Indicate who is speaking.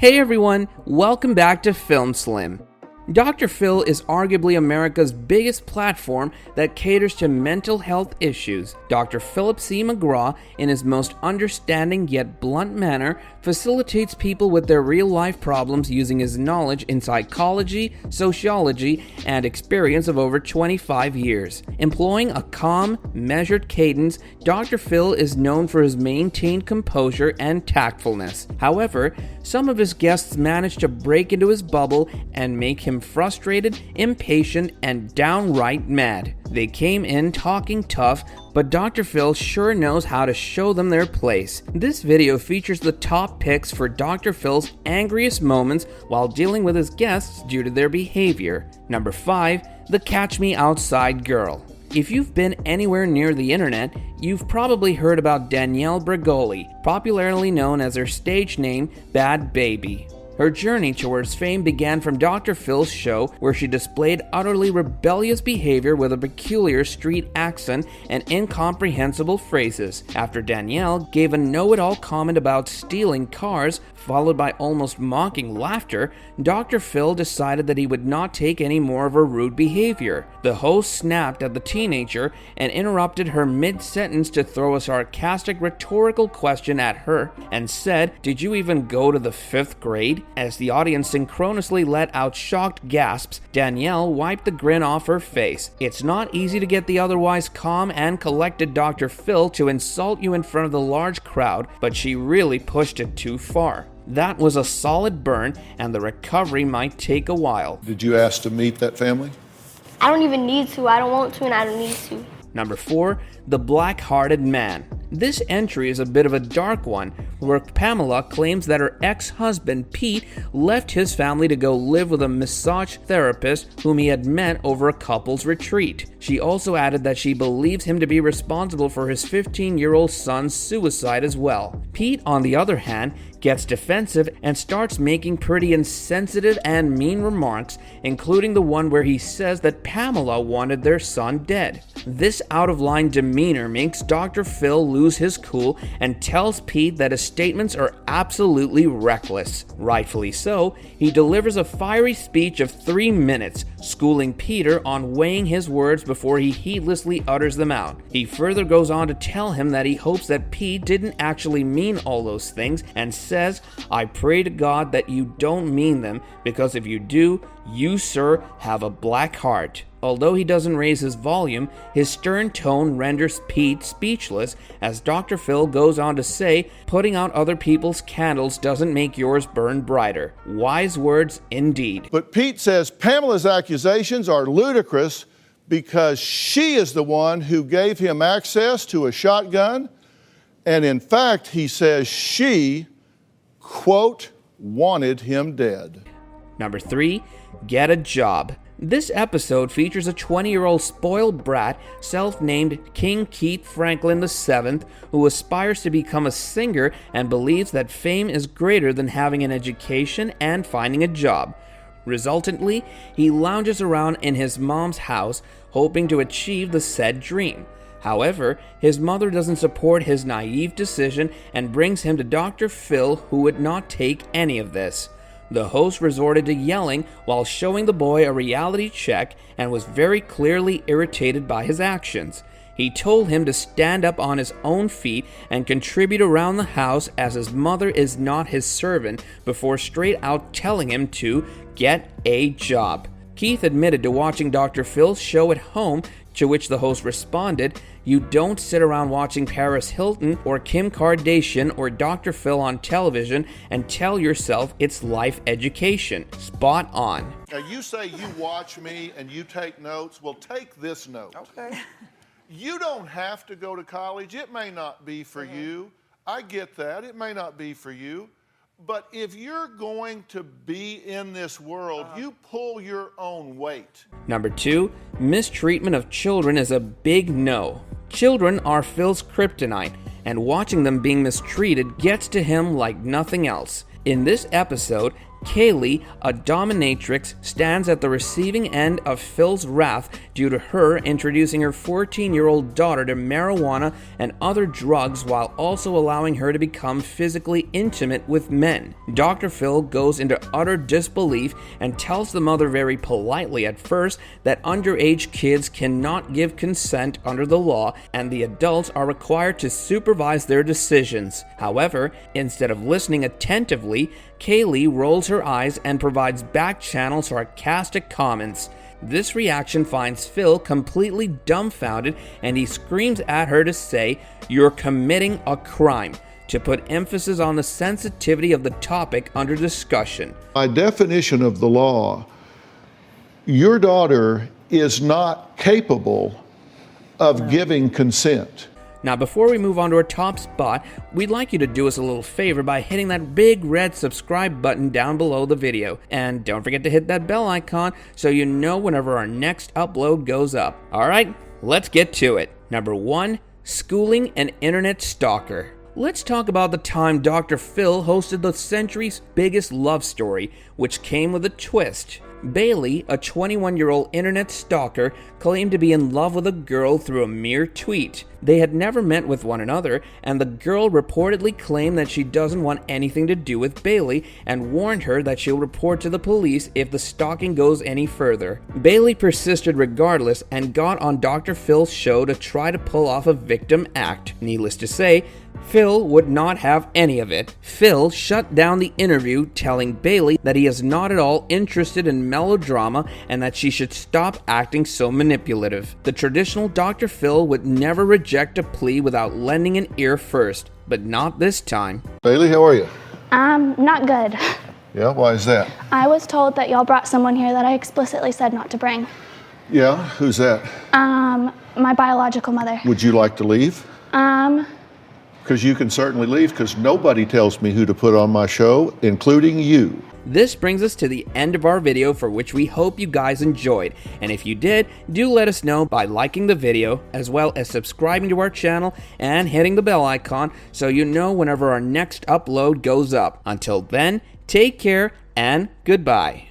Speaker 1: Hey everyone, welcome back to Film Slim. Dr. Phil is arguably America's biggest platform that caters to mental health issues. Dr. Philip C. McGraw, in his most understanding yet blunt manner, facilitates people with their real-life problems using his knowledge in psychology, sociology, and experience of over 25 years. Employing a calm, measured cadence, Dr. Phil is known for his maintained composure and tactfulness. However, some of his guests manage to break into his bubble and make him frustrated, impatient, and downright mad. They came in talking tough, but Dr. Phil sure knows how to show them their place. This video features the top picks for Dr. Phil's angriest moments while dealing with his guests due to their behavior. Number 5, the Catch Me Outside Girl. If you've been anywhere near the internet, you've probably heard about Danielle Bregoli, popularly known as her stage name, Bad Baby. Her journey towards fame began from Dr. Phil's show, where she displayed utterly rebellious behavior with a peculiar street accent and incomprehensible phrases. After Danielle gave a know-it-all comment about stealing cars, followed by almost mocking laughter, Dr. Phil decided that he would not take any more of her rude behavior. The host snapped at the teenager and interrupted her mid-sentence to throw a sarcastic rhetorical question at her and said, "Did you even go to the 5th grade?" As the audience synchronously let out shocked gasps, Danielle wiped the grin off her face. It's not easy to get the otherwise calm and collected Dr. Phil to insult you in front of the large crowd, but she really pushed it too far. That was a solid burn, and the recovery might take a while.
Speaker 2: Did you ask to meet that family?
Speaker 3: I don't even need to. I don't want to, and I don't need to.
Speaker 1: Number 4, the Black-Hearted Man. This entry is a bit of a dark one, where Pamela claims that her ex-husband, Pete, left his family to go live with a massage therapist whom he had met over a couple's retreat. She also added that she believes him to be responsible for his 15-year-old son's suicide as well. Pete, on the other hand, gets defensive and starts making pretty insensitive and mean remarks, including the one where he says that Pamela wanted their son dead. This out-of-line demeanor makes Dr. Phil lose his cool and tells Pete that his statements are absolutely reckless. Rightfully so, he delivers a fiery speech of 3 minutes, schooling Peter on weighing his words before he heedlessly utters them out. He further goes on to tell him that he hopes that Pete didn't actually mean all those things and says, "I pray to God that you don't mean them, because if you do, you, sir, have a black heart." Although he doesn't raise his volume, his stern tone renders Pete speechless, as Dr. Phil goes on to say, "Putting out other people's candles doesn't make yours burn brighter." Wise words indeed.
Speaker 2: But Pete says Pamela's accusations are ludicrous because she is the one who gave him access to a shotgun, and in fact, he says she, quote, wanted him dead.
Speaker 1: Number 3, get a job. This episode features a 20-year-old spoiled brat, self-named King Keith Franklin VII, who aspires to become a singer and believes that fame is greater than having an education and finding a job. Resultantly, he lounges around in his mom's house, hoping to achieve the said dream. However, his mother doesn't support his naive decision and brings him to Dr. Phil, who would not take any of this. The host resorted to yelling while showing the boy a reality check and was very clearly irritated by his actions. He told him to stand up on his own feet and contribute around the house, as his mother is not his servant, before straight out telling him to get a job. Keith admitted to watching Dr. Phil's show at home, to which the host responded, "You don't sit around watching Paris Hilton or Kim Kardashian or Dr. Phil on television and tell yourself it's life education." Spot on.
Speaker 2: Now you say you watch me and you take notes. Well, take this note.
Speaker 4: Okay.
Speaker 2: You don't have to go to college. It may not be for you. I get that. It may not be for you. But if you're going to be in this world, you pull your own weight.
Speaker 1: Number 2, mistreatment of children is a big no. Children are Phil's kryptonite, and watching them being mistreated gets to him like nothing else. In this episode, Kaylee, a dominatrix, stands at the receiving end of Phil's wrath due to her introducing her 14-year-old daughter to marijuana and other drugs while also allowing her to become physically intimate with men. Dr. Phil goes into utter disbelief and tells the mother very politely at first that underage kids cannot give consent under the law and the adults are required to supervise their decisions. However, instead of listening attentively, Kaylee rolls her eyes and provides back-channel sarcastic comments. This reaction finds Phil completely dumbfounded and he screams at her to say, "You're committing a crime," to put emphasis on the sensitivity of the topic under discussion.
Speaker 2: By definition of the law, your daughter is not capable of giving consent.
Speaker 1: Now, before we move on to our top spot, we'd like you to do us a little favor by hitting that big red subscribe button down below the video. And don't forget to hit that bell icon so you know whenever our next upload goes up. Alright, let's get to it. Number 1, schooling an internet stalker. Let's talk about the time Dr. Phil hosted the century's biggest love story, which came with a twist. Bailey, a 21-year-old internet stalker, claimed to be in love with a girl through a mere tweet. They had never met with one another, and the girl reportedly claimed that she doesn't want anything to do with Bailey and warned her that she'll report to the police if the stalking goes any further. Bailey persisted regardless and got on Dr. Phil's show to try to pull off a victim act. Needless to say, Phil would not have any of it. Phil shut down the interview, telling Bailey that he is not at all interested in melodrama and that she should stop acting so manipulative. The traditional Dr. Phil would never reject a plea without lending an ear first, but not this time.
Speaker 2: Bailey, how are you?
Speaker 4: Not good.
Speaker 2: Yeah, why is that?
Speaker 4: I was told that y'all brought someone here that I explicitly said not to bring.
Speaker 2: Yeah, who's that?
Speaker 4: My biological mother.
Speaker 2: Would you like to leave? Because you can certainly leave, because nobody tells me who to put on my show, including you.
Speaker 1: This brings us to the end of our video, for which we hope you guys enjoyed. And if you did, do let us know by liking the video, as well as subscribing to our channel and hitting the bell icon so you know whenever our next upload goes up. Until then, take care and goodbye.